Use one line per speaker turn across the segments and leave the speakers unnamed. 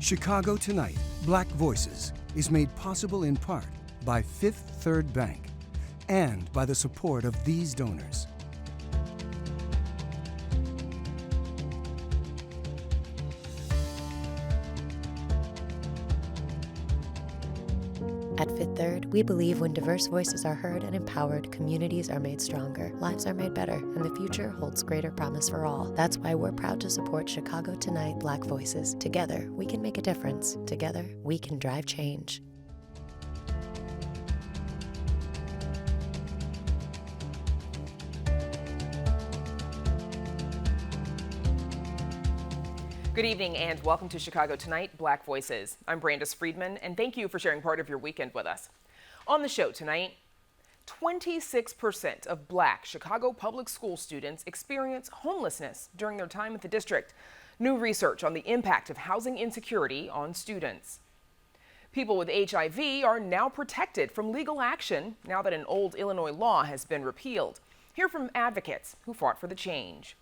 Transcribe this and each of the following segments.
Chicago Tonight, Black Voices is made possible in part by Fifth Third Bank and by the support of these donors.
At Fifth Third, we believe when diverse voices are heard and empowered, communities are made stronger, lives are made better, and the future holds greater promise for all. That's why we're proud to support Chicago Tonight Black Voices. Together, we can make a difference. Together, we can drive change.
Good evening and welcome to Chicago Tonight, Black Voices. I'm Brandis Friedman and thank you for sharing part of your weekend with us. On the show tonight, 26% of Black Chicago public school students experience homelessness during their time at the district. New research on the impact of housing insecurity on students. People with HIV are now protected from legal action now that an old Illinois law has been repealed. Hear from advocates who fought for the change.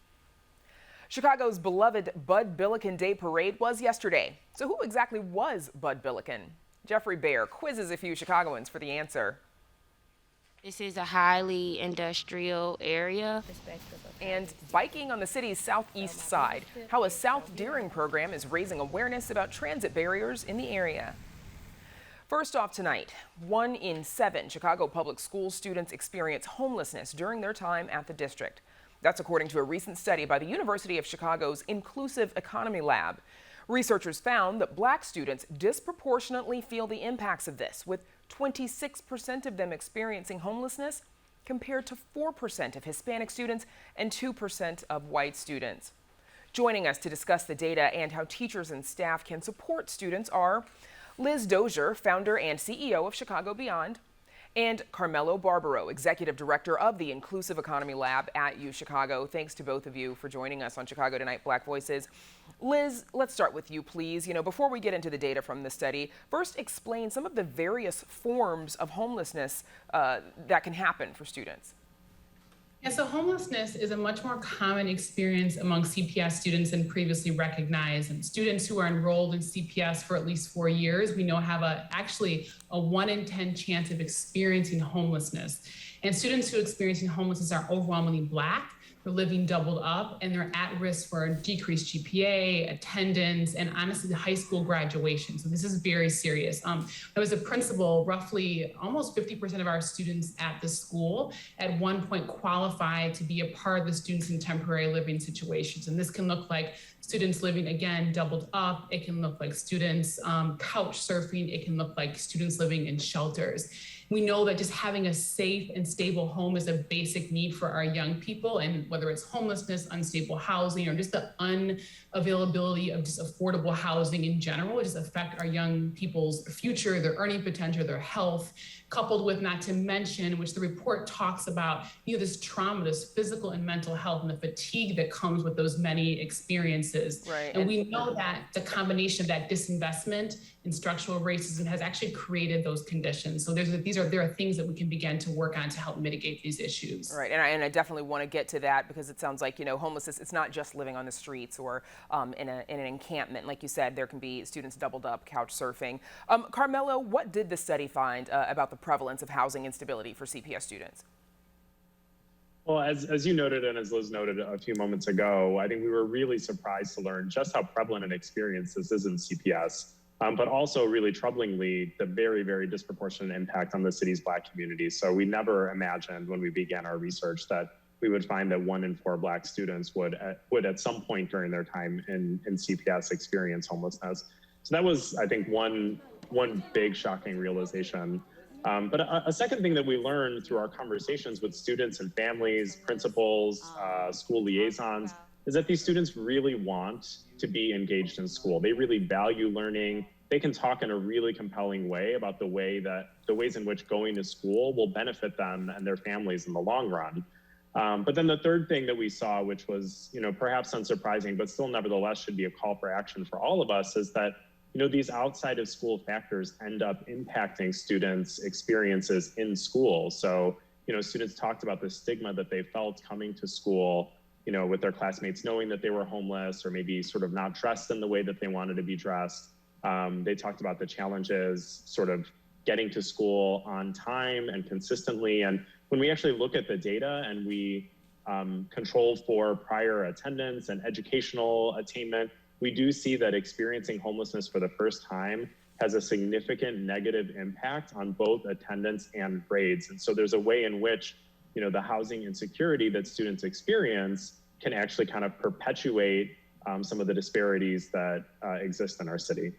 Chicago's beloved Bud Billiken Day Parade was yesterday. So who exactly was Bud Billiken? Jeffrey Baer quizzes a few Chicagoans for the answer.
This is a highly industrial area.
And biking on the city's southeast side, how a South Deering program is raising awareness about transit barriers in the area. First off tonight, 1 in 7 Chicago public school students experience homelessness during their time at the district. That's according to a recent study by the University of Chicago's Inclusive Economy Lab. Researchers found that Black students disproportionately feel the impacts of this, with 26% of them experiencing homelessness compared to 4% of Hispanic students and 2% of white students. Joining us to discuss the data and how teachers and staff can support students are Liz Dozier, founder and CEO of Chicago Beyond, and Carmelo Barbaro, Executive Director of the Inclusive Economy Lab at UChicago. Thanks to both of you for joining us on Chicago Tonight Black Voices. Liz, let's start with you, please. Before we get into the data from the study, first explain some of the various forms of homelessness that can happen for students.
Yeah, so homelessness is a much more common experience among CPS students than previously recognized. And students who are enrolled in CPS for at least 4 years, we know have actually a 1 in 10 chance of experiencing homelessness. And students who are experiencing homelessness are overwhelmingly Black. They're living doubled up, and they're at risk for decreased GPA, attendance, and honestly, the high school graduation. So this is very serious. I was a principal, roughly almost 50% of our students at the school at one point qualified to be a part of the students in temporary living situations. And this can look like students living, again, doubled up. It can look like students couch surfing. It can look like students living in shelters. We know that just having a safe and stable home is a basic need for our young people, and whether it's homelessness, unstable housing, or just the unavailability of just affordable housing in general, it just affect our young people's future, their earning potential, their health, coupled with, not to mention, which the report talks about, this trauma, this physical and mental health, and the fatigue that comes with those many experiences.
Right.
And we know that the combination of that disinvestment in structural racism has actually created those conditions. So there are things that we can begin to work on to help mitigate these issues.
Right, and I definitely want to get to that because it sounds like, homelessness, it's not just living on the streets or in an encampment. Like you said, there can be students doubled up, couch surfing. Carmelo, what did the study find about the prevalence of housing instability for CPS students?
Well, as you noted and as Liz noted a few moments ago, I think we were really surprised to learn just how prevalent an experience this is in CPS. But also really troublingly, the very, very disproportionate impact on the city's Black community. So we never imagined when we began our research that we would find that 1 in 4 Black students would at some point during their time in CPS experience homelessness. So that was, I think, one big shocking realization. But a second thing that we learned through our conversations with students and families, principals, school liaisons, is that these students really want to be engaged in school. They really value learning. They can talk in a really compelling way about the ways in which going to school will benefit them and their families in the long run. But then the third thing that we saw, which was, perhaps unsurprising, but still nevertheless should be a call for action for all of us, is that, these outside of school factors end up impacting students' experiences in school. So, students talked about the stigma that they felt coming to school, with their classmates knowing that they were homeless or maybe sort of not dressed in the way that they wanted to be dressed. They talked about the challenges sort of getting to school on time and consistently. And when we actually look at the data and we control for prior attendance and educational attainment, we do see that experiencing homelessness for the first time has a significant negative impact on both attendance and grades. And so there's a way in which, the housing insecurity that students experience can actually kind of perpetuate some of the disparities that exist in our city.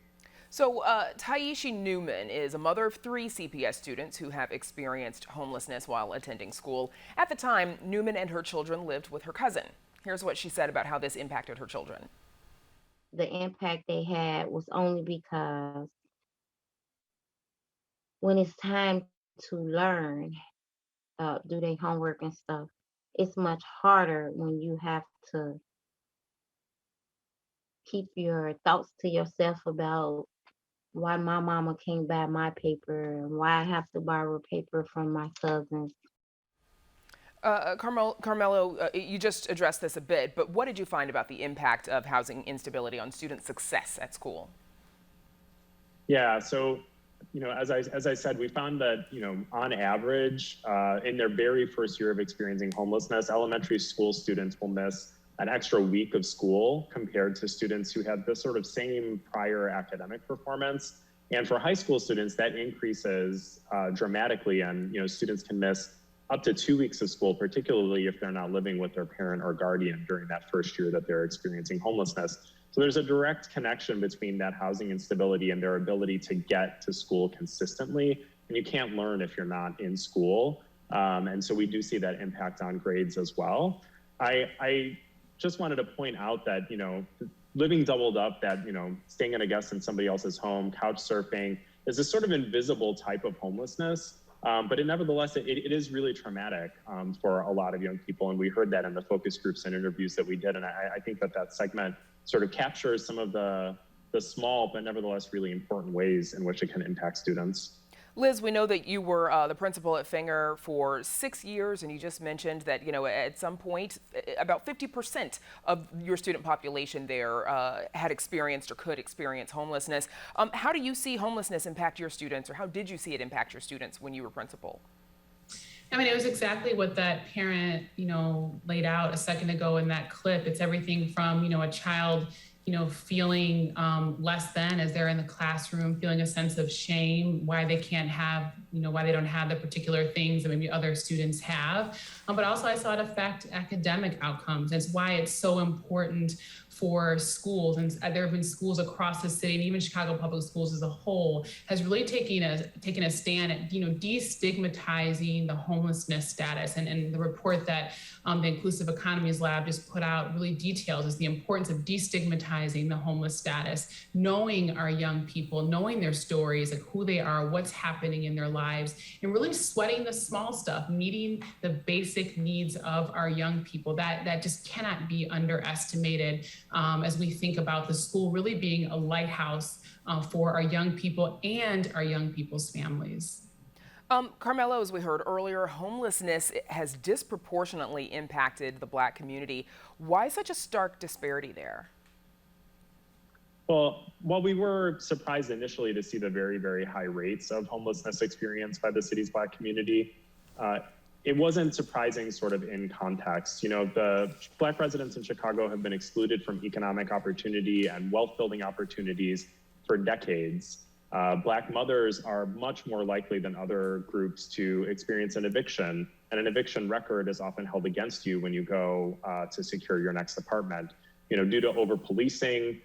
So Taishi Newman is a mother of 3 CPS students who have experienced homelessness while attending school. At the time, Newman and her children lived with her cousin. Here's what she said about how this impacted her children.
The impact they had was only because when it's time to learn, do their homework and stuff, it's much harder when you have to keep your thoughts to yourself about why my mama can't buy my paper and why I have to borrow paper from my cousins.
Carmelo, you just addressed this a bit, but what did you find about the impact of housing instability on student success at school?
Yeah, so, as I said, we found that, on average, in their very first year of experiencing homelessness, elementary school students will miss an extra week of school compared to students who had the sort of same prior academic performance. And for high school students, that increases dramatically, and students can miss up to 2 weeks of school, particularly if they're not living with their parent or guardian during that first year that they're experiencing homelessness. So there's a direct connection between that housing instability and their ability to get to school consistently. And you can't learn if you're not in school. And so we do see that impact on grades as well. I just wanted to point out that, living doubled up, that, staying in a guest in somebody else's home, couch surfing, is a sort of invisible type of homelessness. But nevertheless, it is really traumatic for a lot of young people. And we heard that in the focus groups and interviews that we did. And I think that segment sort of captures some of the small, but nevertheless really important ways in which it can impact students.
Liz, we know that you were the principal at Finger for 6 years, and you just mentioned that, at some point, about 50% of your student population there had experienced or could experience homelessness. How do you see homelessness impact your students, or how did you see it impact your students when you were principal?
I mean, it was exactly what that parent, laid out a second ago in that clip. It's everything from, a child feeling less than as they're in the classroom, feeling a sense of shame, why they can't have, why they don't have the particular things that maybe other students have. But also I saw it affect academic outcomes. That's why it's so important for schools, and there have been schools across the city, and even Chicago Public Schools as a whole has really taken a stand at destigmatizing the homelessness status. And the report that the Inclusive Economies Lab just put out really details is the importance of destigmatizing the homeless status, knowing our young people, knowing their stories, like who they are, what's happening in their lives, and really sweating the small stuff, meeting the basic needs of our young people. That just cannot be underestimated. As we think about the school really being a lighthouse for our young people and our young people's families.
Carmelo, as we heard earlier, homelessness has disproportionately impacted the Black community. Why such a stark disparity there?
Well, while we were surprised initially to see the very, very high rates of homelessness experienced by the city's Black community, it wasn't surprising sort of in context. The Black residents in Chicago have been excluded from economic opportunity and wealth building opportunities for decades. Black mothers are much more likely than other groups to experience an eviction, and an eviction record is often held against you when you go to secure your next apartment. Due to over-policing,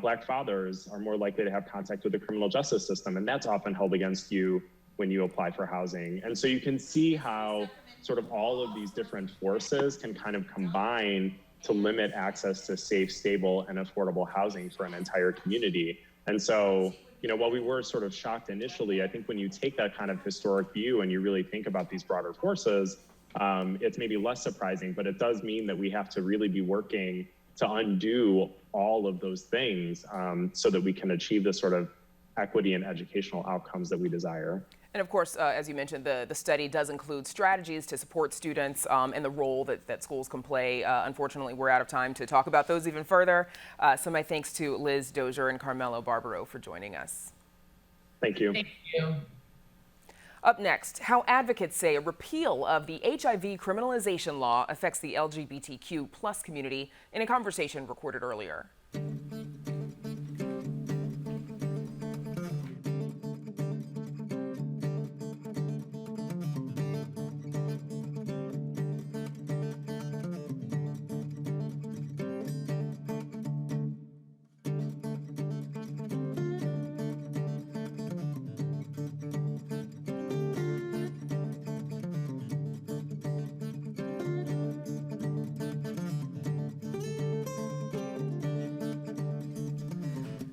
Black fathers are more likely to have contact with the criminal justice system, and that's often held against you when you apply for housing. And so you can see how sort of all of these different forces can kind of combine to limit access to safe, stable, and affordable housing for an entire community. And so, while we were sort of shocked initially, I think when you take that kind of historic view and you really think about these broader forces, it's maybe less surprising, but it does mean that we have to really be working to undo all of those things so that we can achieve the sort of equity and educational outcomes that we desire.
And of course, as you mentioned, the study does include strategies to support students and the role that schools can play. Unfortunately, we're out of time to talk about those even further. So my thanks to Liz Dozier and Carmelo Barbaro for joining us.
Thank you.
Thank you.
Up next, how advocates say a repeal of the HIV criminalization law affects the LGBTQ plus community in a conversation recorded earlier.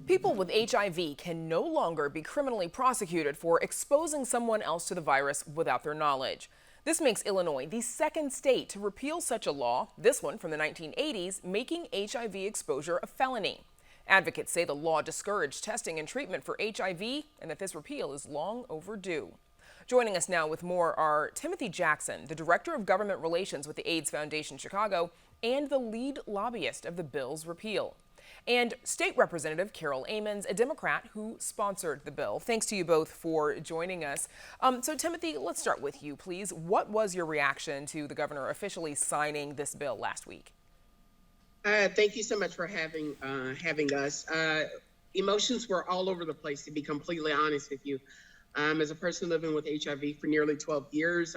People with HIV can no longer be criminally prosecuted for exposing someone else to the virus without their knowledge. This makes Illinois the second state to repeal such a law, this one from the 1980s, making HIV exposure a felony. Advocates say the law discouraged testing and treatment for HIV and that this repeal is long overdue. Joining us now with more are Timothy Jackson, the Director of Government Relations with the AIDS Foundation Chicago and the lead lobbyist of the bill's repeal, and State Representative Carol Amons, a Democrat who sponsored the bill. Thanks to you both for joining us. So Timothy, let's start with you, please. What was your reaction to the governor officially signing this bill last week?
Thank you so much for having us. Emotions were all over the place, to be completely honest with you. As a person living with HIV for nearly 12 years,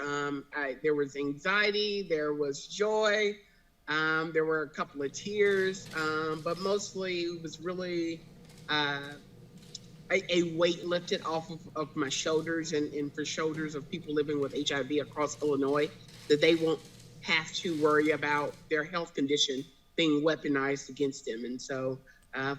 there was anxiety, there was joy, there were a couple of tears, but mostly it was really a weight lifted off of my shoulders and for shoulders of people living with HIV across Illinois, that they won't have to worry about their health condition being weaponized against them. And so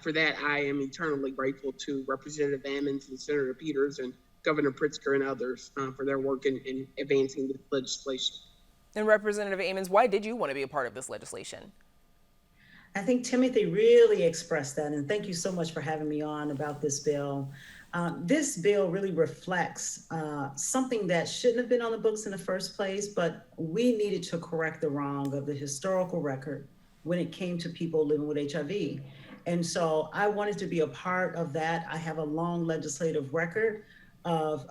for that, I am eternally grateful to Representative Ammons and Senator Peters and Governor Pritzker and others for their work in advancing this legislation.
And Representative Amons, why did you want to be a part of this legislation?
I think Timothy really expressed that, and thank you so much for having me on about this bill. This bill really reflects something that shouldn't have been on the books in the first place, but we needed to correct the wrong of the historical record when it came to people living with HIV. And so I wanted to be a part of that. I have a long legislative record of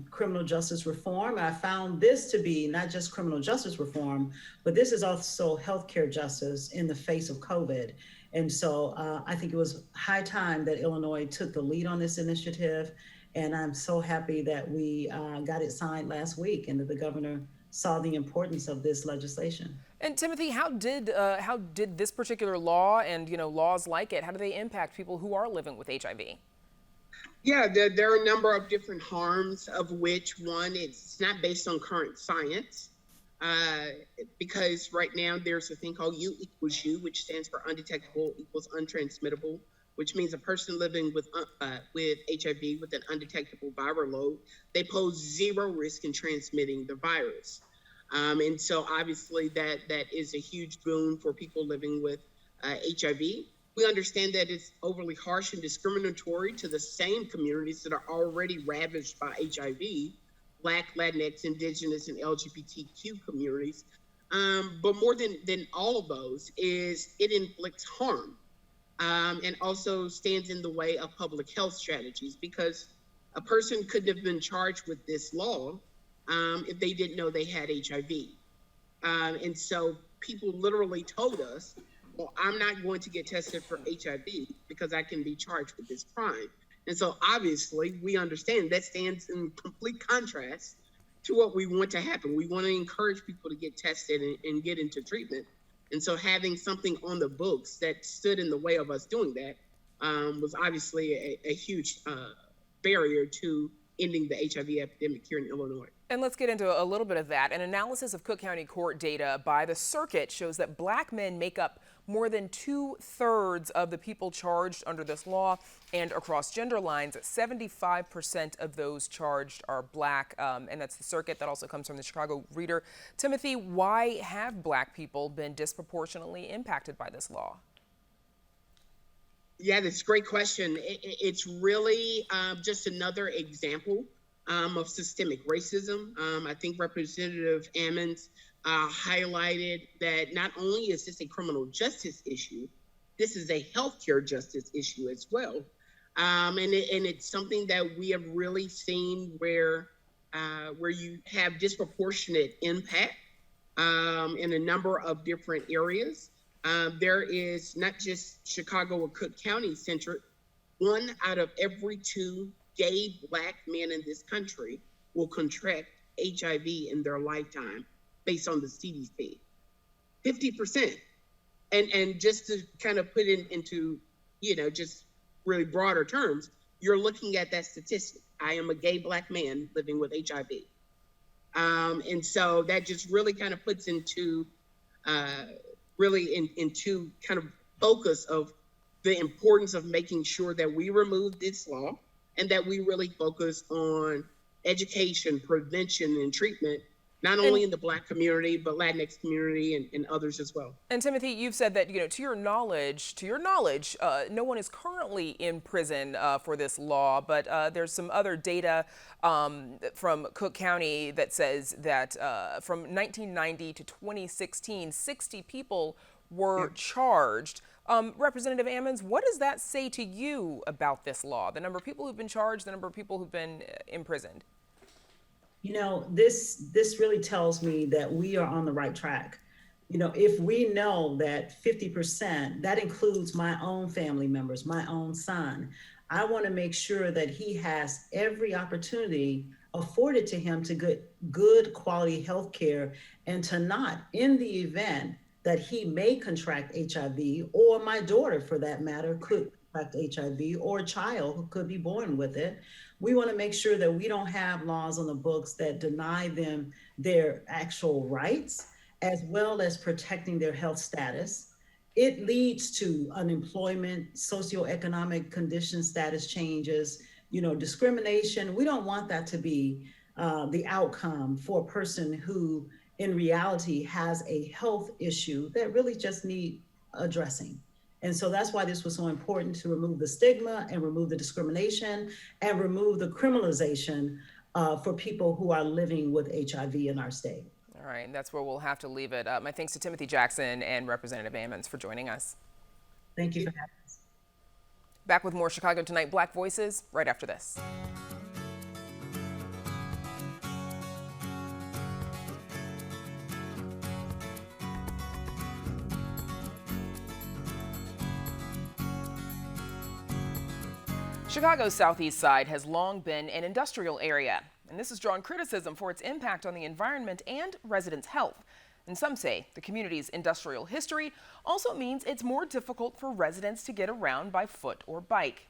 criminal justice reform. I found this to be not just criminal justice reform, but this is also healthcare justice in the face of COVID. And so I think it was high time that Illinois took the lead on this initiative. And I'm so happy that we got it signed last week and that the governor saw the importance of this legislation.
And Timothy, how did this particular law and laws like it, how do they impact people who are living with HIV?
Yeah, there are a number of different harms, of which one, it's not based on current science, because right now there's a thing called U equals U, which stands for undetectable equals untransmittable, which means a person living with HIV with an undetectable viral load, they pose zero risk in transmitting the virus. And so obviously that is a huge boon for people living with HIV. We understand that it's overly harsh and discriminatory to the same communities that are already ravaged by HIV, Black, Latinx, Indigenous, and LGBTQ communities. But more than all of those is it inflicts harm and also stands in the way of public health strategies, because a person couldn't have been charged with this law if they didn't know they had HIV. And so people literally told us, well, I'm not going to get tested for HIV because I can be charged with this crime. And so obviously we understand that stands in complete contrast to what we want to happen. We want to encourage people to get tested and get into treatment. And so having something on the books that stood in the way of us doing that was obviously a huge barrier to ending the HIV epidemic here in Illinois.
And let's get into a little bit of that. An analysis of Cook County court data by the circuit shows that Black men make up more than 2/3 of the people charged under this law, and across gender lines, 75% of those charged are Black, and that's the circuit. That also comes from the Chicago Reader. Timothy, why have Black people been disproportionately impacted by this law?
Yeah, that's a great question. It's really just another example of systemic racism. I think Representative Ammons highlighted that not only is this a criminal justice issue, this is a healthcare justice issue as well. And it's something that we have really seen where you have disproportionate impact in a number of different areas. There is not just Chicago or Cook County centered. 1 out of every 2 gay Black men in this country will contract HIV in their lifetime, based on the CDC. 50%. And just to kind of put it into, just really broader terms, you're looking at that statistic. I am a gay Black man living with HIV. And so that just really kind of puts into into kind of focus of the importance of making sure that we remove this law and that we really focus on education, prevention, and treatment, not only in the Black community, but Latinx community and others as well.
And Timothy, you've said that, to your knowledge, no one is currently in prison for this law, but there's some other data from Cook County that says that from 1990 to 2016, 60 people were charged. Representative Ammons, what does that say to you about this law? The number of people who've been charged, the number of people who've been imprisoned?
This really tells me that we are on the right track. If we know that 50%, that includes my own family members, my own son, I want to make sure that he has every opportunity afforded to him to get good quality health care, and to not, in the event that he may contract HIV, or my daughter for that matter could contract HIV, or a child who could be born with it. We want to make sure that we don't have laws on the books that deny them their actual rights, as well as protecting their health status. It leads to unemployment, socioeconomic condition status changes, discrimination. We don't want that to be the outcome for a person who in reality has a health issue that really just need addressing. And so that's why this was so important, to remove the stigma and remove the discrimination and remove the criminalization for people who are living with HIV in our state.
All right, and that's where we'll have to leave it. My thanks to Timothy Jackson and Representative Ammons for joining us.
Thank you for having us.
Back with more Chicago Tonight Black Voices right after this. Chicago's southeast side has long been an industrial area, and this has drawn criticism for its impact on the environment and residents' health. And some say the community's industrial history also means it's more difficult for residents to get around by foot or bike.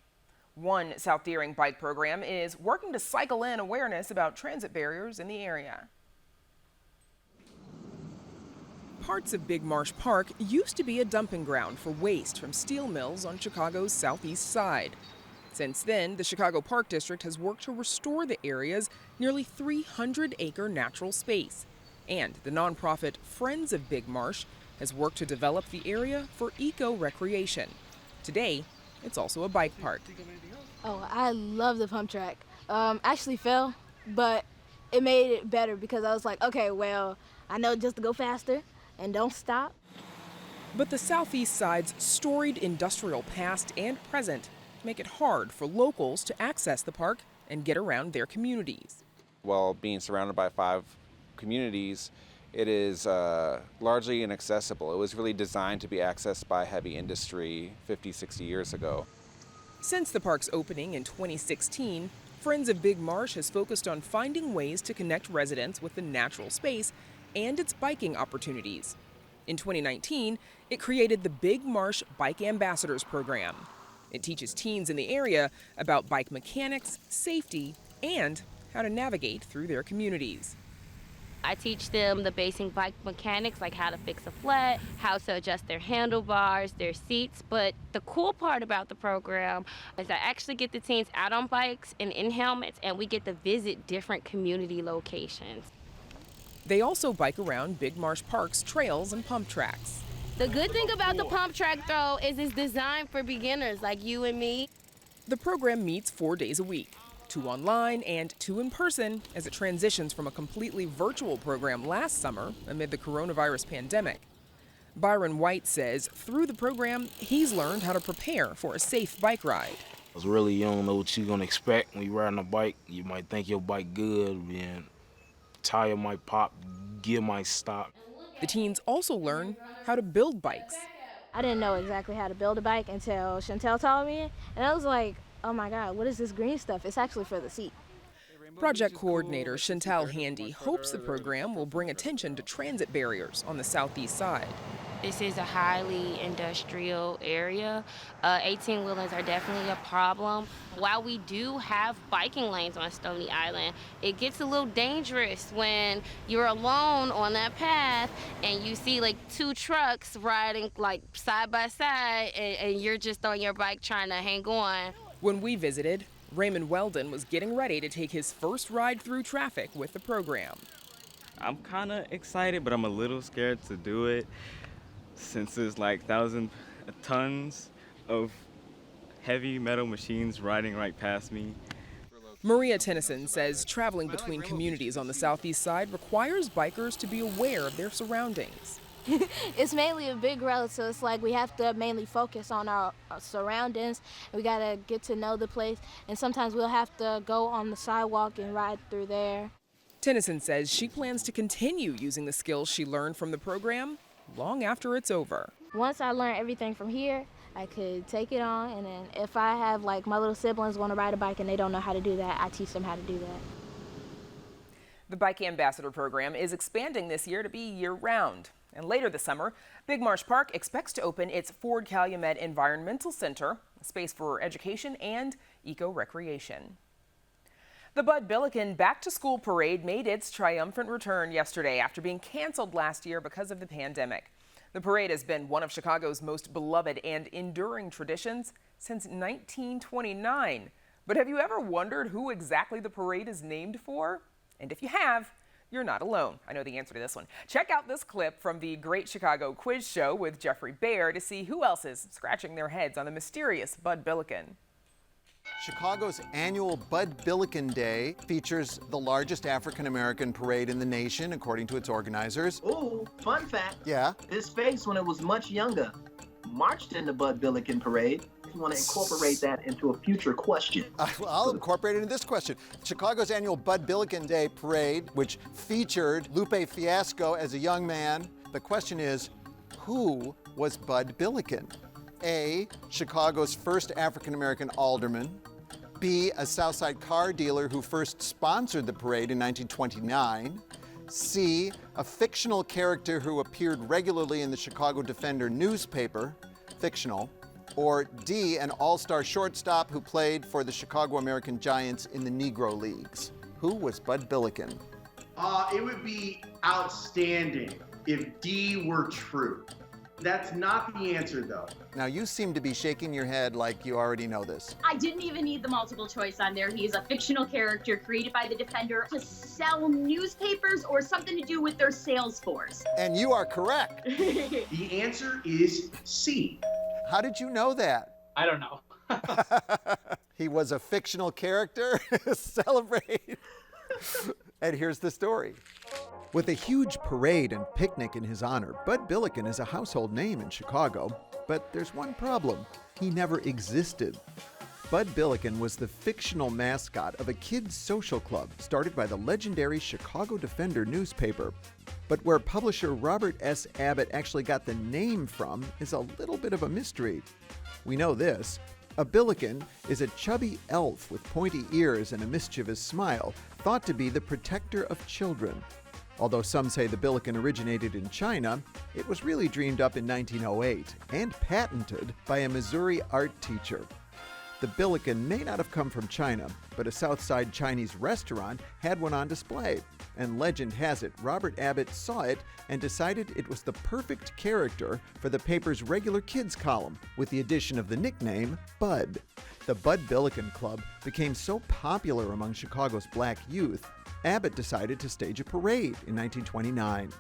One South Deering bike program is working to cycle in awareness about transit barriers in the area. Parts of Big Marsh Park used to be a dumping ground for waste from steel mills on Chicago's southeast side. Since then, the Chicago Park District has worked to restore the area's nearly 300-acre natural space. And the nonprofit Friends of Big Marsh has worked to develop the area for eco-recreation. Today, it's also a bike park.
Oh, I love the pump track. Actually fell, but it made it better because I was like, okay, well, I know just to go faster and don't stop.
But the southeast side's storied industrial past and present make it hard for locals to access the park and get around their communities.
While being surrounded by 5 communities, it is largely inaccessible. It was really designed to be accessed by heavy industry 50, 60 years ago.
Since the park's opening in 2016, Friends of Big Marsh has focused on finding ways to connect residents with the natural space and its biking opportunities. In 2019, it created the Big Marsh Bike Ambassadors program. It teaches teens in the area about bike mechanics, safety, and how to navigate through their communities.
I teach them the basic bike mechanics, like how to fix a flat, how to adjust their handlebars, their seats. But the cool part about the program is I actually get the teens out on bikes and in helmets, and we get to visit different community locations.
They also bike around Big Marsh Park's trails and pump tracks.
The good thing about the pump track, though, is it's designed for beginners like you and me.
The program meets 4 days a week. to online and to in person as it transitions from a completely virtual program last summer amid the coronavirus pandemic. Byron White says through the program, he's learned how to prepare for a safe bike ride.
You don't know what you're gonna expect when you're riding a bike. You might think your bike good, and tire might pop, gear might stop.
The teens also learn how to build bikes.
I didn't know exactly how to build a bike until Chantel taught me, and I was like, oh my God, what is this green stuff? It's actually for the seat.
Project coordinator Chantel Handy hopes the program will bring attention to transit barriers on the southeast side.
This is a highly industrial area. 18-wheelers are definitely a problem. While we do have biking lanes on Stony Island, it gets a little dangerous when you're alone on that path and you see like two trucks riding like side by side and you're just on your bike trying to hang on.
When we visited, Raymond Weldon was getting ready to take his first ride through traffic with the program.
I'm kind of excited, but I'm a little scared to do it since there's like 1,000 tons of heavy metal machines riding right past me.
Maria Tennyson says traveling between communities on the southeast side requires bikers to be aware of their surroundings.
It's mainly a big road, so it's like we have to mainly focus on our surroundings. We gotta get to know the place, and sometimes we'll have to go on the sidewalk and ride through there.
Tennyson says she plans to continue using the skills she learned from the program long after it's over.
Once I learn everything from here, I could take it on, and then if I have like my little siblings want to ride a bike and they don't know how to do that, I teach them how to do that.
The Bike Ambassador program is expanding this year to be year-round. And later this summer, Big Marsh Park expects to open its Ford Calumet Environmental Center, a space for education and eco-recreation. The Bud Billiken Back to School Parade made its triumphant return yesterday after being canceled last year because of the pandemic. The parade has been one of Chicago's most beloved and enduring traditions since 1929. But have you ever wondered who exactly the parade is named for? And if you have, you're not alone. I know the answer to this one. Check out this clip from the Great Chicago Quiz Show with Jeffrey Baer to see who else is scratching their heads on the mysterious Bud Billiken.
Chicago's annual Bud Billiken Day features the largest African-American parade in the nation, according to its organizers.
Ooh, fun fact.
Yeah?
His face, when it was much younger, marched in the Bud Billiken parade. You want to incorporate that into a future question.
Well, I'll incorporate it into this question. Chicago's annual Bud Billiken Day parade, which featured Lupe Fiasco as a young man. The question is, who was Bud Billiken? A, Chicago's first African-American alderman. B, a Southside car dealer who first sponsored the parade in 1929. C, a fictional character who appeared regularly in the Chicago Defender newspaper, fictional. Or D, an all-star shortstop who played for the Chicago American Giants in the Negro Leagues. Who was Bud Billiken?
It would be outstanding if D were true. That's not the answer, though.
Now, you seem to be shaking your head like you already know this.
I didn't even need the multiple choice on there. He is a fictional character created by the Defender to sell newspapers or something to do with their sales force.
And you are correct.
The answer is C.
How did you know that?
I don't know.
He was a fictional character? Celebrate. And here's the story. With a huge parade and picnic in his honor, Bud Billiken is a household name in Chicago. But there's one problem. He never existed. Bud Billiken was the fictional mascot of a kids' social club started by the legendary Chicago Defender newspaper. But where publisher Robert S. Abbott actually got the name from is a little bit of a mystery. We know this. A Billiken is a chubby elf with pointy ears and a mischievous smile, thought to be the protector of children. Although some say the Billiken originated in China, it was really dreamed up in 1908 and patented by a Missouri art teacher. The Billiken may not have come from China, but a Southside Chinese restaurant had one on display. And legend has it, Robert Abbott saw it and decided it was the perfect character for the paper's regular kids column, with the addition of the nickname Bud. The Bud Billiken Club became so popular among Chicago's black youth, Abbott decided to stage a parade in 1929.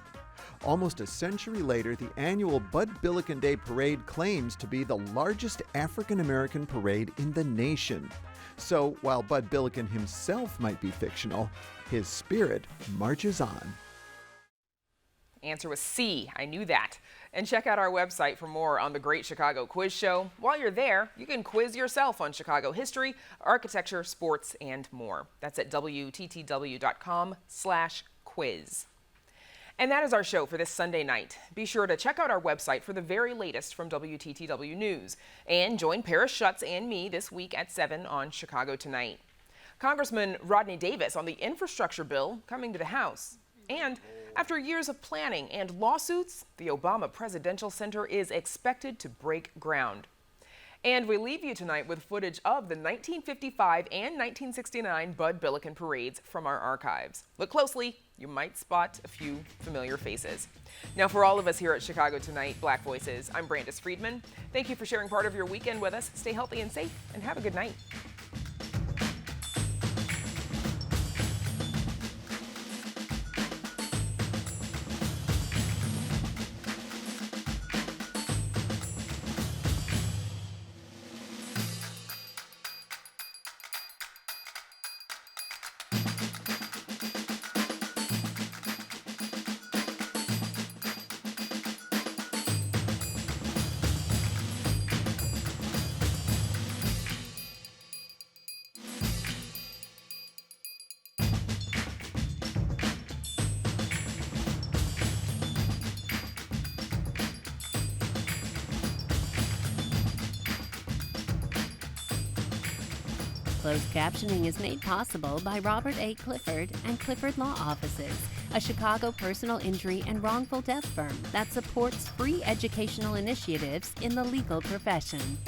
Almost a century later, the annual Bud Billiken Day Parade claims to be the largest African-American parade in the nation. So while Bud Billiken himself might be fictional, his spirit marches on.
Answer was C. I knew that. And check out our website for more on the Great Chicago Quiz Show. While you're there, you can quiz yourself on Chicago history, architecture, sports, and more. That's at WTTW.com/quiz. And that is our show for this Sunday night. Be sure to check out our website for the very latest from WTTW News. And join Paris Schutz and me this week at 7 on Chicago Tonight. Congressman Rodney Davis on the infrastructure bill coming to the House. And after years of planning and lawsuits, the Obama Presidential Center is expected to break ground. And we leave you tonight with footage of the 1955 and 1969 Bud Billiken parades from our archives. Look closely, you might spot a few familiar faces. Now, for all of us here at Chicago Tonight, Black Voices, I'm Brandis Friedman. Thank you for sharing part of your weekend with us. Stay healthy and safe, and have a good night.
Closed captioning is made possible by Robert A. Clifford and Clifford Law Offices, a Chicago personal injury and wrongful death firm that supports free educational initiatives in the legal profession.